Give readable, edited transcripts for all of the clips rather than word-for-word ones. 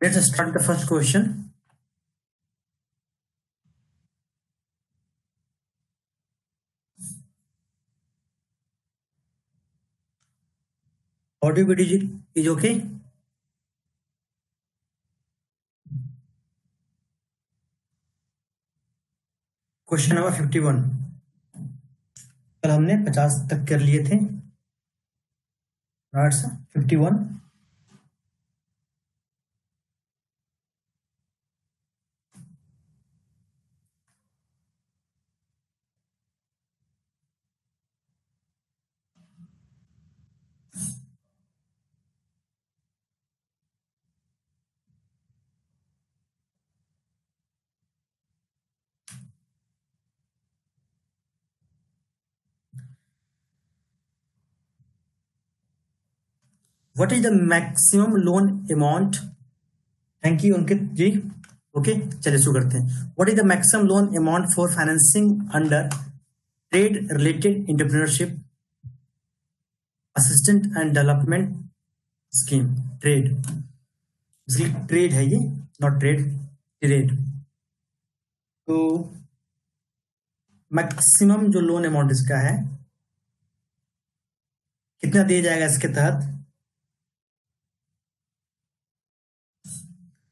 Let's start the first question. Audio video is okay? Question number 51. कल हमने 50 तक कर लिए थे. 51. What is the maximum loan amount? Thank you Ankit ji. Okay, चलिए शुरू करते हैं. What is the maximum loan amount for financing under trade related entrepreneurship assistant and development scheme? Trade, trade है ये, नॉट ट्रेड, ट्रेड. तो मैक्सिमम जो loan amount इसका है कितना दिया जाएगा इसके तहत?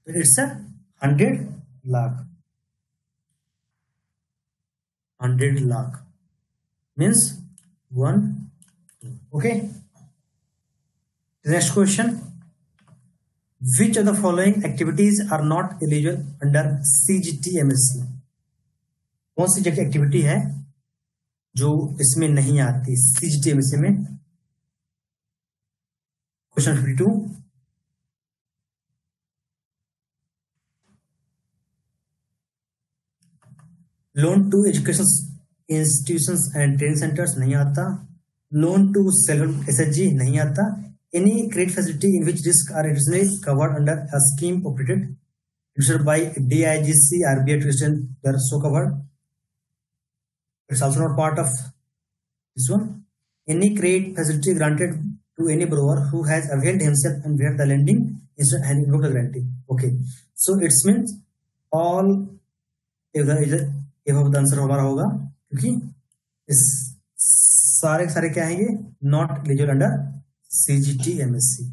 It's 100 lakh. 100 lakh means 1. Okay, next question. Which of the following activities are not eligible under CGTMSE? कौन सी एक्टिविटी है जो इसमें नहीं आती CGTMSE में? Question 52. Loan to education institutions and training centres नहीं आता. लोन टू सेल्फ SHG नहीं आता. Any credit facility in which risk are additionally covered under a scheme operated issued by DIGC, RBI, they are so covered. It's also not part of this one. Any credit facility granted to any borrower who has availed himself and waived the lending instead and invoked the guarantee. Okay, so it means all अब answer हमारा होगा, क्योंकि इस सारे क्या है, ये not eligible under CGTMSE.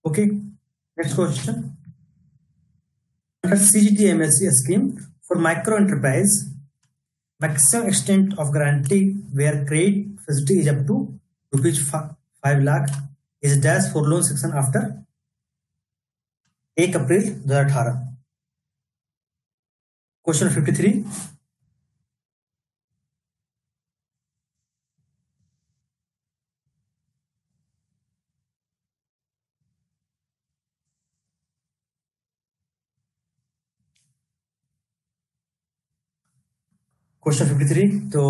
Okay, next question. Under CGTMSE scheme for micro enterprise, maximum extent of guarantee where credit facility is up to ₹5 lakh is dash for loan section after 1 April 2018. Question 53. Question 53 तो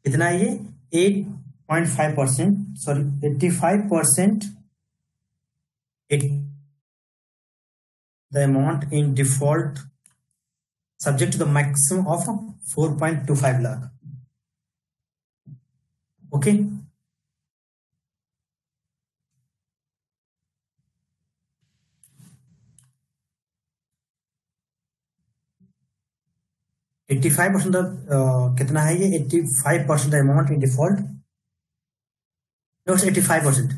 कितना है ये? 8.5%, sorry 85%. The amount in default subject to the maximum of 4.25 lakh. Okay. कितना है ये? 85% amount in default. No, 85%.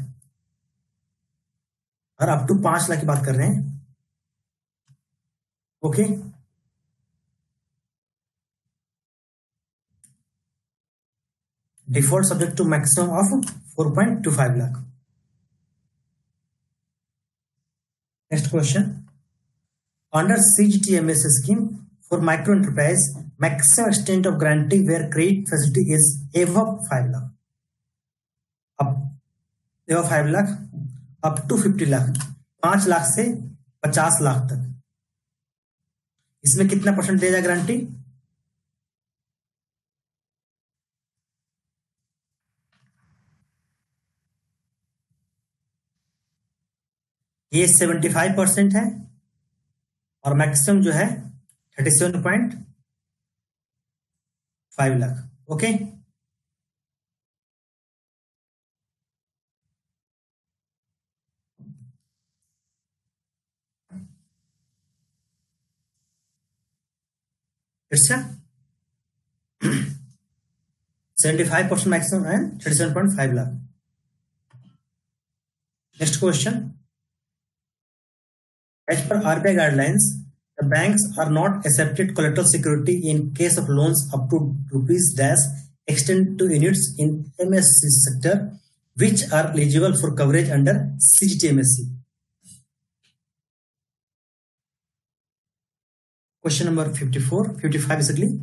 और up to 5 lakh की बात कर रहे हैं. Okay, default subject to maximum of 4.25 lakh. Next question. Under CGTMSE scheme for micro enterprise, maximum extent of guarantee where credit facility is above 5 lakh. above 5 lakh up to 50 lakh, 5 lakh से 50 लाख तक. इसमें कितना percent देगा गारंटी? ये 75% है और maximum जो है 37.5 lakh. Okay, It's a 75% maximum and 37.5 lakh. Next question. As per RBI guidelines, the banks are not accepted collateral security in case of loans up to rupees dash extend to units in MSC sector which are eligible for coverage under CGTMSE. Question number 55 basically.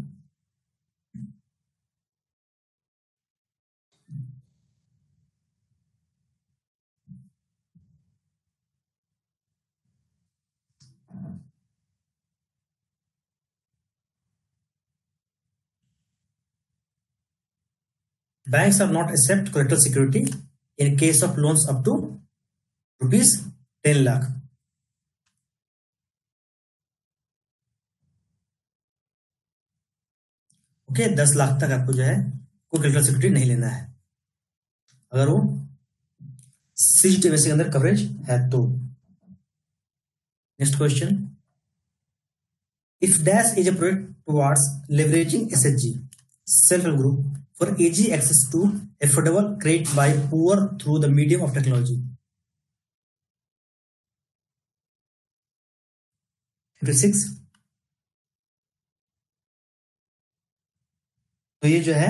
Banks are not accept collateral security in case of loans up to rupees 10 lakh. Okay 10 lakh तक आपको जो है कोई collateral security नहीं लेना है अगर वो सीजीटीएमएस के अंदर कवरेज है तो. Next question. If dash is a project towards leveraging SHG self help group for easy access to affordable credit by poor through the medium of technology. 56. तो ये जो है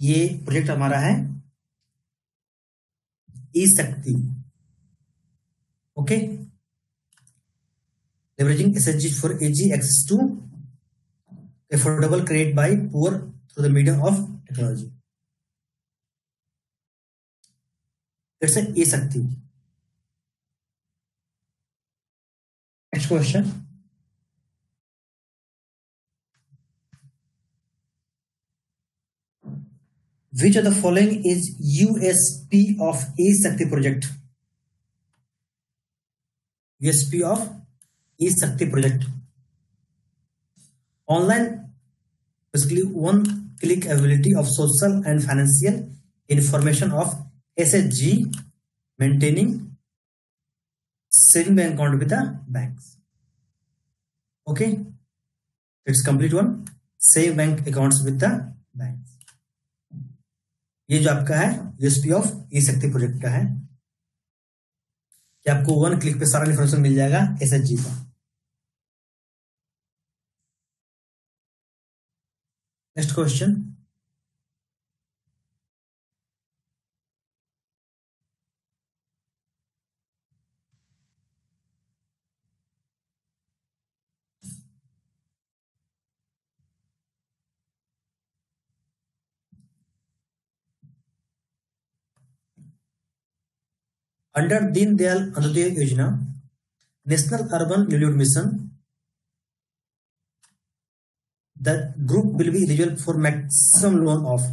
ये प्रोजेक्ट हमारा है ई शक्ति. Okay. leveraging SHG for easy access to affordable credit by poor through the medium of technology. It's a E शक्ति. Next question. Which of the following is USP of E शक्ति project? USP of E शक्ति project. Online, basically one-click availability of social and financial information of SHG, maintaining saving bank account with the banks. Okay, it's complete one. Save bank accounts with the banks. ये जो आपका है USP of ई शक्ति project का है कि आपको one click पे सारा इन्फॉर्मेशन मिल जाएगा एसएचजी का. Next question. Under Deen Dayal Antyodaya योजना, national urban livelihood mission, the group will be eligible for maximum loan of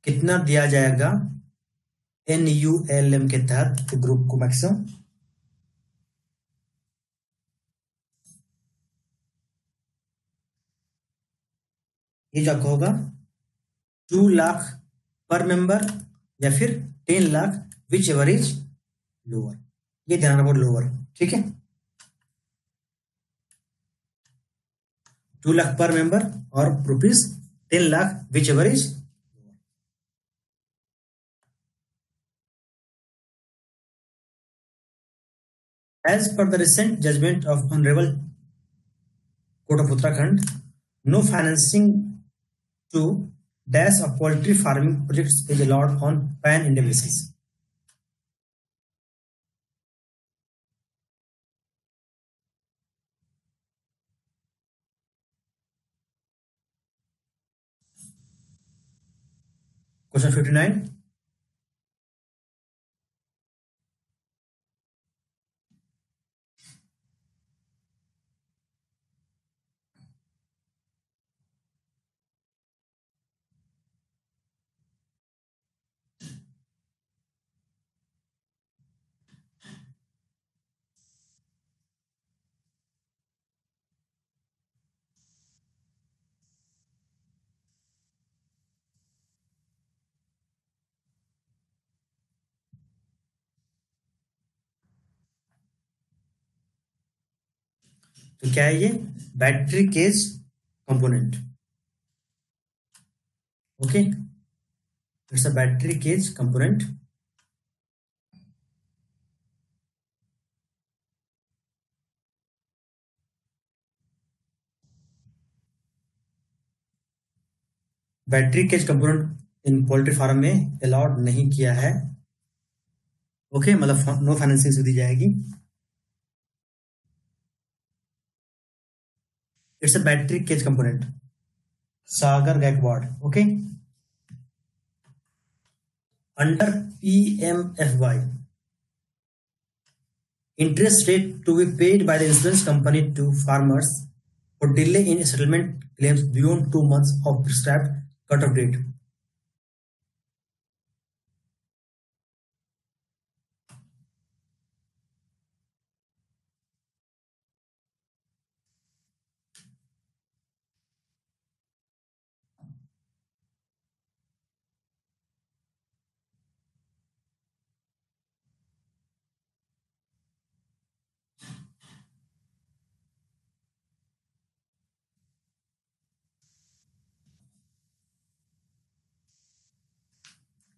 कितना दिया जाएगा NULM के तहत ग्रुप को मैक्सिमम. ये जो आपका होगा 2 लाख पर मेंबर या फिर 10 lakh which ever is lower. ये ध्यान रखो लोअर. ठीक है, 2 लाख पर मेंबर और rupees 10 lakh which ever is. As per the recent judgment of Honorable Court of Uttarakhand, no financing to dash of poultry farming projects is allowed on pan-India basis. Question 59. तो क्या है ये? Battery cage component. Okay, it's a battery cage component. Battery cage component in poultry farm में allowed नहीं किया है. Okay, मतलब no financing दी जाएगी. It's a battery cage component. Sagar Gaikwad. Okay, under PMFY, interest rate to be paid by the insurance company to farmers for delay in settlement claims beyond 2 months of prescribed cut-off date.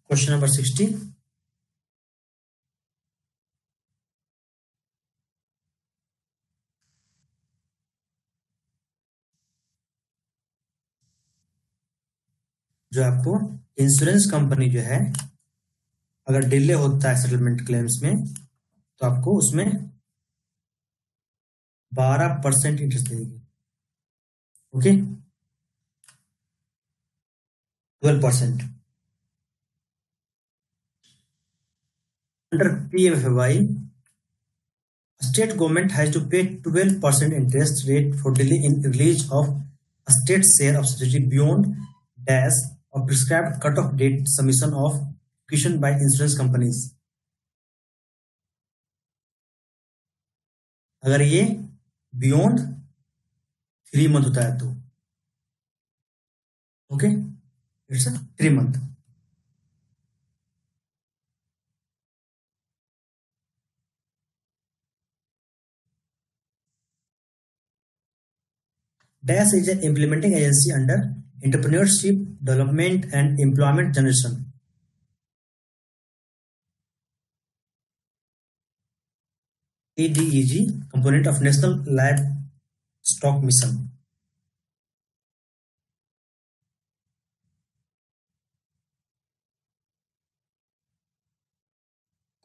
Question number 60. जो आपको insurance company जो है अगर delay होता है settlement claims में तो आपको उसमें 12% इंटरेस्ट देगी. Okay, 12%. Under PMFY, state government has to pay 12% interest rate for delay in release of a state share of subsidy beyond dash of prescribed cut-off date submission of application by insurance companies. अगर ये beyond 3 month होता है तो okay, it's 3 month. DAS is an implementing agency under Entrepreneurship Development and Employment Generation. ADEG, component of National Livestock Mission.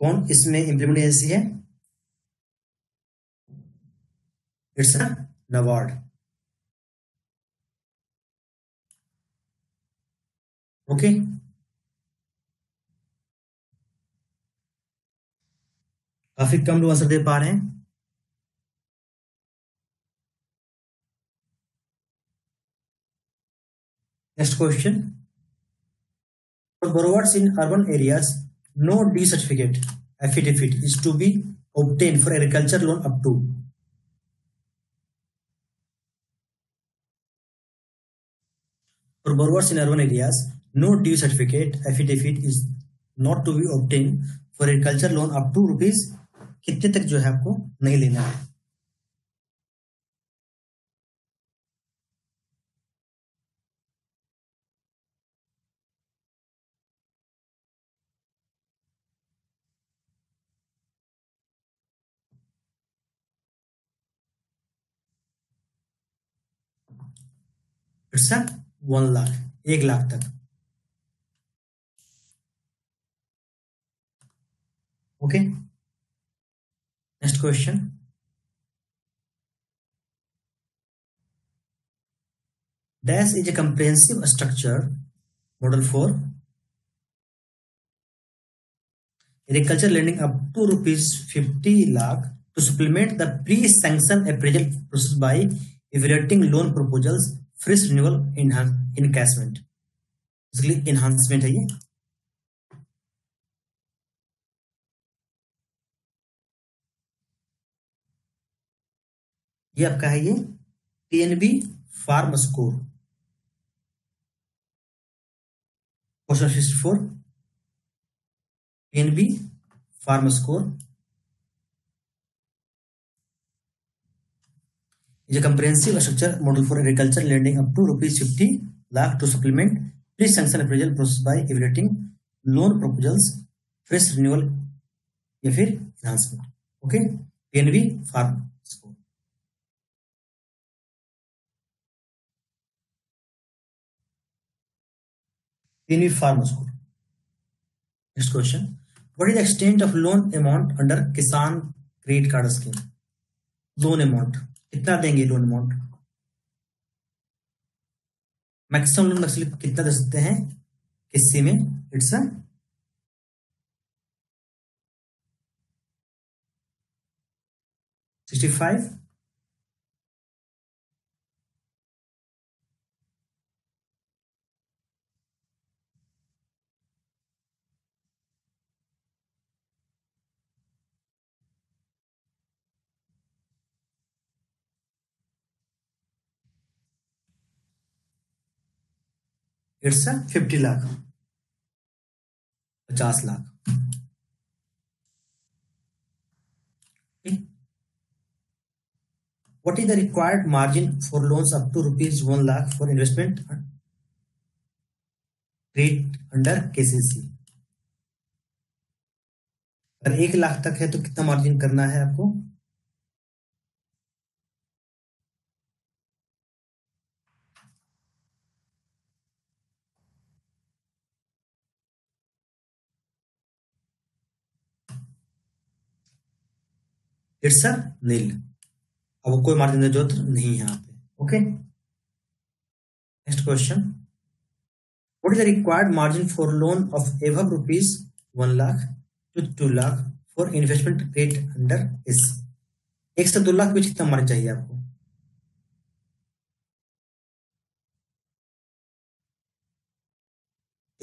कौन इसमें implement agency है? It's NABARD. Okay, काफी कम लोग आंसर दे पा रहे हैं. Next question. For borrowers in urban areas, no D certificate affidavit is to be obtained for agriculture loan up to. For borrowers in urban areas, no due certificate affidavit is not to be obtained for agriculture loan up to rupees कितने तक जो है आपको नहीं लेना है. It's 1 lakh, 1 lakh तक. Okay, next question. Dash is a comprehensive structure model for agriculture lending up to rupees 50 lakh to supplement the pre-sanction appraisal process by evaluating loan proposals, fresh renewal, encashment. Basically enhancement है ये आपका है ये PNB farm score. Question 64. PNB farm score. is a comprehensive structure model for agriculture lending up to rupees 50 lakh to supplement pre-sanction appraisal process by evaluating loan proposals, fresh renewal या फिर enhancement. Okay, PNB farm score. PNB farm score. Next question. What is the extent of loan amount under Kisan Credit Card Scheme? Loan amount कितना देंगे? Loan amount maximum loan maximum कितना दे सकते हैं किसी में? It's 65, 50 lakh, 50 lakh. What is the required margin for loans up to rupees 1 lakh for investment rate under KCC? अगर 1 लाख तक है तो कितना मार्जिन करना है आपको? इट्स नील. अब कोई मार्जिन की जरूरत नहीं है यहाँ पे. Okay, next question. What is the required margin for loan of above rupees 1 lakh to 2 lakh for investment rate under S? 1 से 2 लाख बीच कितना मार्जिन चाहिए आपको?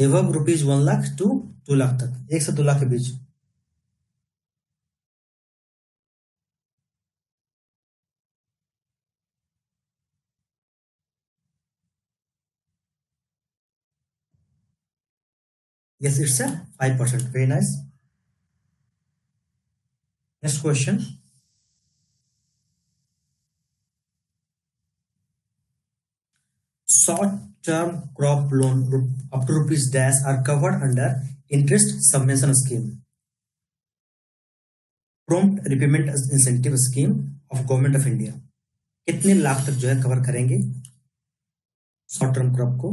above rupees 1 lakh to 2 lakh तक, 1 से 2 लाख के बीच. Yes, it's 5%. Very nice. Next question. Short-term crop loan up to rupees dash are covered under interest subvention scheme, prompt repayment incentive scheme of Government of India. कितने लाख तक जो है cover करेंगे short term crop को?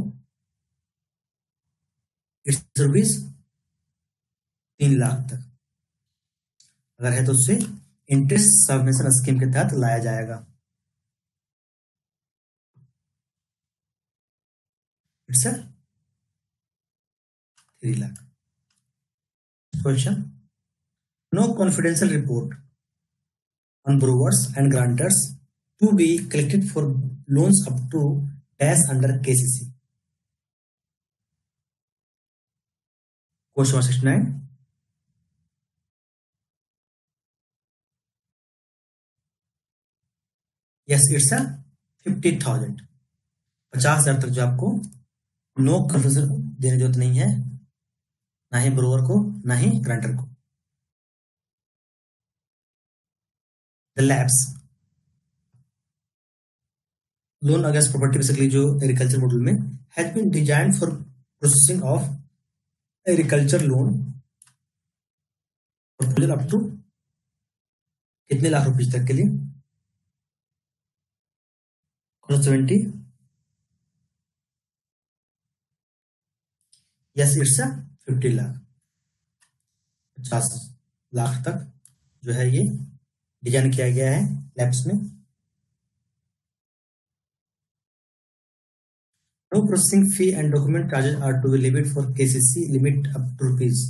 It's rupees 3 lakh तक. अगर है तो उसे इंटरेस्ट सबवेंशन स्कीम के तहत लाया जाएगा. It's 3 lakh. Question. No confidential report on borrowers and grantors to be collected for loans up to dash under KCC. Question 169. Yes, it's 50,000. 50,000 तक जो आपको नो कन्फिडेंशियल देने जरूरत नहीं है, ना ही ब्रोवर को ना ही ग्रांटर को. The labs loan against property basically जो एग्रीकल्चर मॉडल में has been designed for processing of agriculture loan proposal up to कितने लाख रुपए तक के लिए? 70. Yes, it's 50 lakh. 50 लाख तक जो है ये डिजाइन किया गया है लैब्स में. No processing fee and document charges are to be limit for KCC limit up to rupees.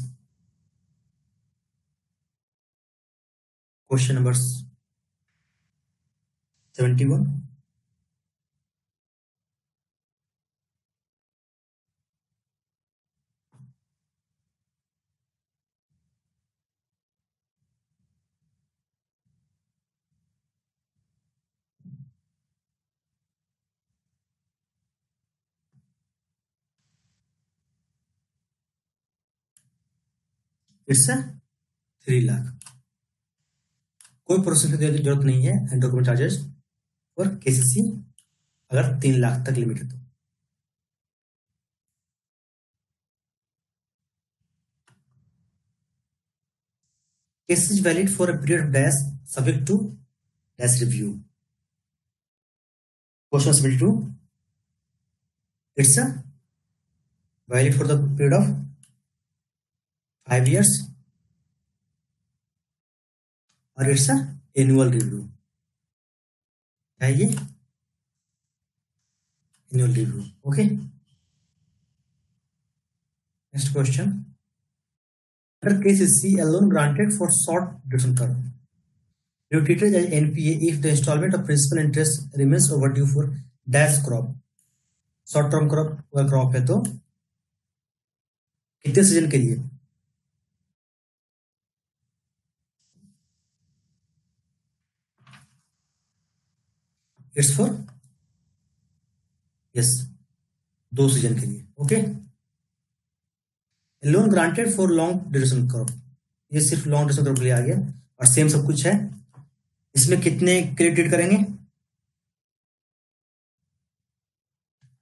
Question number 71. It's 3 lakh. कोई प्रोसेसिंग की जरूरत नहीं है एंड डॉक्यूमेंट चार्जेस और केसीसी अगर 3 लाख तक लिमिट है तो। Case is valid for a period of dash subject to dash review. Question 72, it's a valid for the period of 5 years और it's a annual review है ये annual review। okay, next question, under case is C, a loan granted for short duration curve you treat it as NPA if the installment of principal interest remains overdue for dash crop। Short term crop है तो कितने season के लिए? It's for yes 2 season के लिए। Okay, loan granted for long duration crop, ये सिर्फ long duration crop के लिए आ गया और सेम सब कुछ है। इसमें कितने क्रेडिट करेंगे?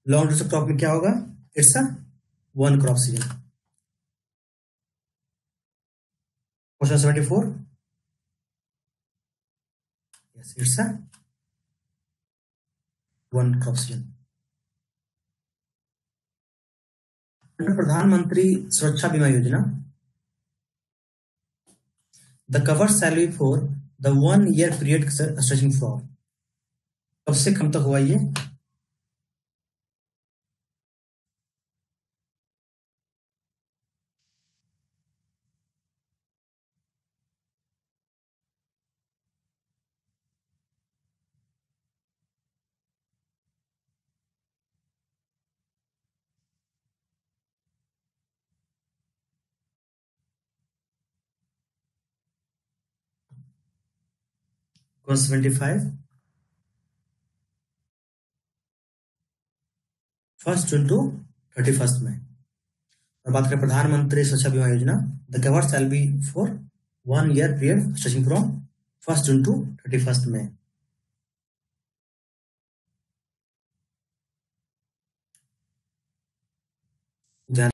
लॉन्ग ड्यूरेशन क्रॉप में क्या होगा? It's a 1 crop season. Question 74, yes it's a 1 crop season. Pradhanmantri Suraksha Bima Yojana, the cover shall be for the 1 year period stretching from, कब से कब तक हुआ ये? Question 75, 1 June to 31 May. और बात करें Pradhanmantri Suraksha Bima Yojana, the cover shall be for 1 year period stretching from 1 June to 31 May. ध्यान